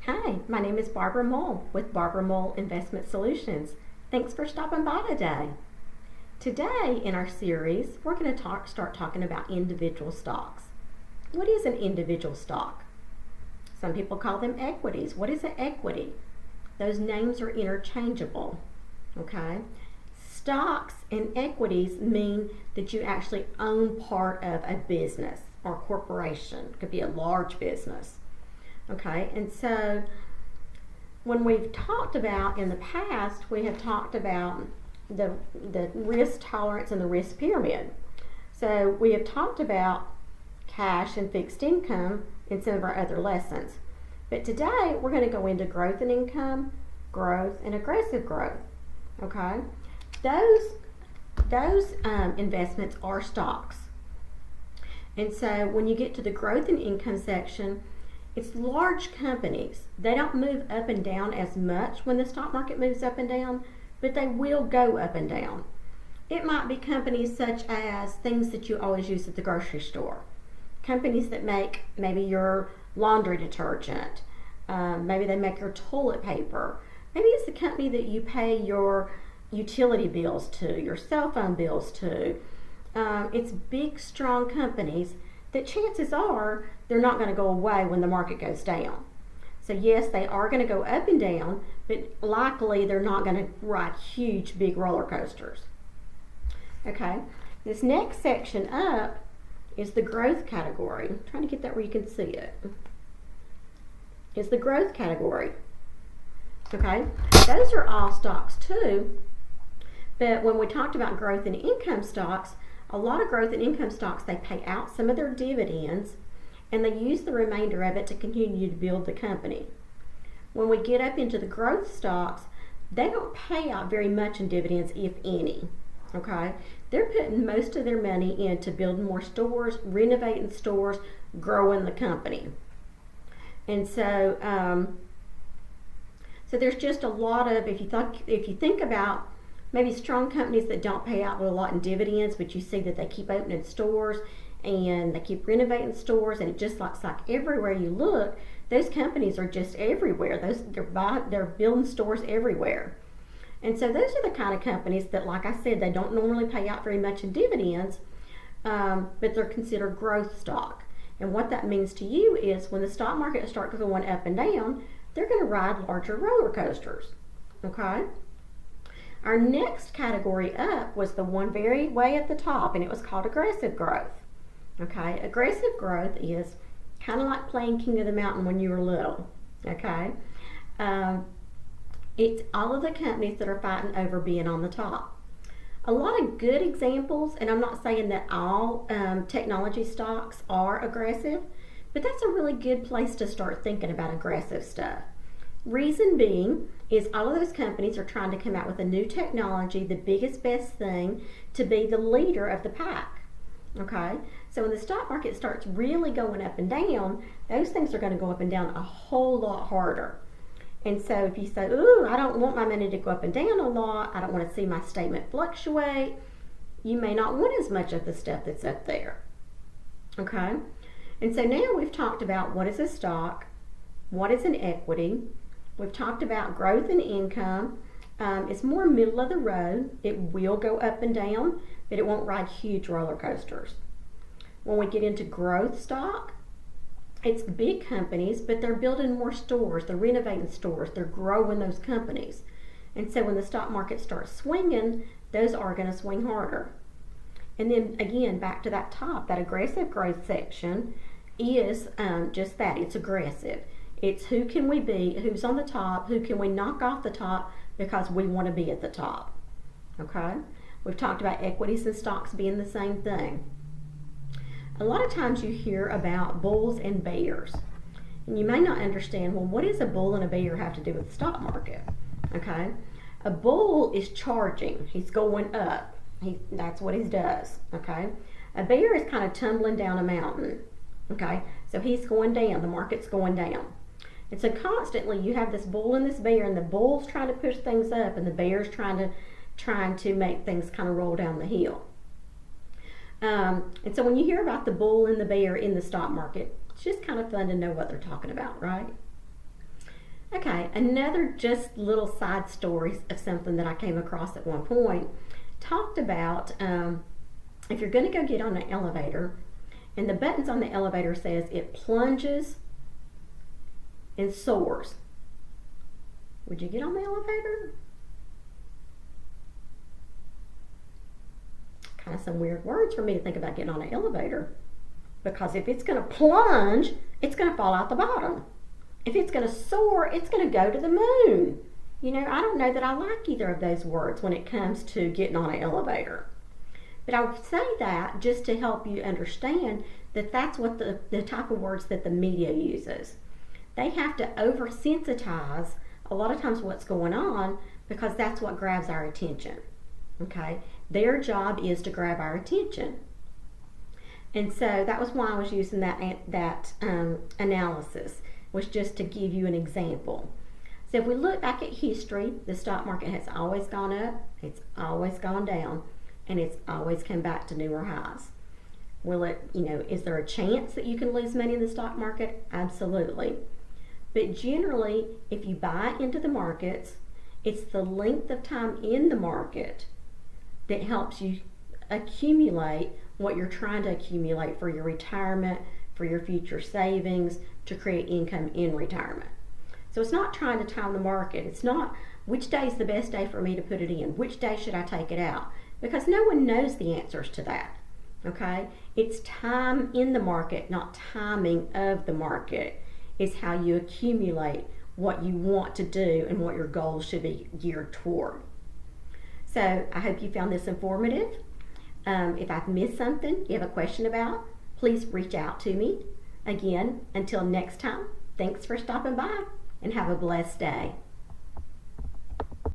Hi, my name is Barbara Mull with Barbara Mull Investment Solutions. Thanks for stopping by today. Today in our series, we're going to start talking about individual stocks. What is an individual stock? Some people call them equities. What is an equity? Those names are interchangeable. Okay? Stocks and equities mean that you actually own part of a business or corporation. It could be a large business. Okay, and so when we've talked about in the past, we have talked about the risk tolerance and the risk pyramid. So we have talked about cash and fixed income in some of our other lessons. But today we're going to go into growth and income, growth and aggressive growth. Okay, those investments are stocks. And so when you get to the growth and income section, it's large companies. They don't move up and down as much when the stock market moves up and down, but they will go up and down. It might be companies such as things that you always use at the grocery store. Companies that make maybe your laundry detergent. Maybe they make your toilet paper. Maybe it's the company that you pay your utility bills to, your cell phone bills to. It's big, strong companies that chances are they're not going to go away when the market goes down. So yes, they are going to go up and down, but likely they're not going to ride huge, big roller coasters. Okay, this next section up is the growth category. I'm trying to get that where you can see it. It's the growth category. Okay, those are all stocks too, but when we talked about growth and income stocks, a lot of growth and income stocks, they pay out some of their dividends and they use the remainder of it to continue to build the company. When we get up into the growth stocks, they don't pay out very much in dividends, if any. Okay, they're putting most of their money into building more stores, renovating stores, growing the company. And so there's just a lot of, if you think about maybe strong companies that don't pay out a lot in dividends, but you see that they keep opening stores and they keep renovating stores, and it just looks like everywhere you look, those companies are just everywhere. They're building stores everywhere. And so those are the kind of companies that, like I said, they don't normally pay out very much in dividends, but they're considered growth stock. And what that means to you is when the stock market starts going up and down, they're going to ride larger roller coasters. Okay? Our next category up was the one very way at the top, and it was called aggressive growth. Okay, aggressive growth is kind of like playing King of the Mountain when you were little. Okay, it's all of the companies that are fighting over being on the top. A lot of good examples, and I'm not saying that all technology stocks are aggressive, but that's a really good place to start thinking about aggressive stuff. Reason being is all of those companies are trying to come out with a new technology, the biggest, best thing, to be the leader of the pack. Okay, so when the stock market starts really going up and down, those things are going to go up and down a whole lot harder. And so if you say, ooh, I don't want my money to go up and down a lot, I don't want to see my statement fluctuate, you may not want as much of the stuff that's up there. Okay, and so now we've talked about what is a stock, what is an equity. We've talked about growth and income. It's more middle of the road. It will go up and down, but it won't ride huge roller coasters. When we get into growth stock, it's big companies, but they're building more stores, they're renovating stores, they're growing those companies. And so when the stock market starts swinging, those are going to swing harder. And then again, back to that top, that aggressive growth section is just that, it's aggressive. It's who can we be, who's on the top, who can we knock off the top because we want to be at the top. Okay? We've talked about equities and stocks being the same thing. A lot of times you hear about bulls and bears. And you may not understand, well, what does a bull and a bear have to do with the stock market? Okay? A bull is charging. He's going up. That's what he does. Okay? A bear is kind of tumbling down a mountain. Okay? So he's going down. The market's going down. And so constantly you have this bull and this bear, and the bull's trying to push things up and the bear's trying to make things kind of roll down the hill. And so when you hear about the bull and the bear in the stock market, it's just kind of fun to know what they're talking about, right? Okay, another just little side stories of something that I came across at one point talked about if you're going to go get on an elevator and the buttons on the elevator says it plunges and soars, would you get on the elevator? Kind of some weird words for me to think about getting on an elevator, because if it's going to plunge, it's going to fall out the bottom. If it's going to soar, it's going to go to the moon. You know, I don't know that I like either of those words when it comes to getting on an elevator. But I would say that just to help you understand that that's what the type of words that the media uses. They have to oversensitize a lot of times what's going on, because that's what grabs our attention. Okay? Their job is to grab our attention. And so that was why I was using that analysis, was just to give you an example. So if we look back at history, the stock market has always gone up, it's always gone down, and it's always come back to newer highs. Is there a chance that you can lose money in the stock market? Absolutely. But generally, if you buy into the markets, it's the length of time in the market that helps you accumulate what you're trying to accumulate for your retirement, for your future savings, to create income in retirement. So it's not trying to time the market. It's not which day is the best day for me to put it in, which day should I take it out, because no one knows the answers to that. Okay? It's time in the market, not timing of the market, is how you accumulate what you want to do and what your goals should be geared toward. So I hope you found this informative. If I've missed something you have a question about, please reach out to me. Again, until next time, thanks for stopping by and have a blessed day.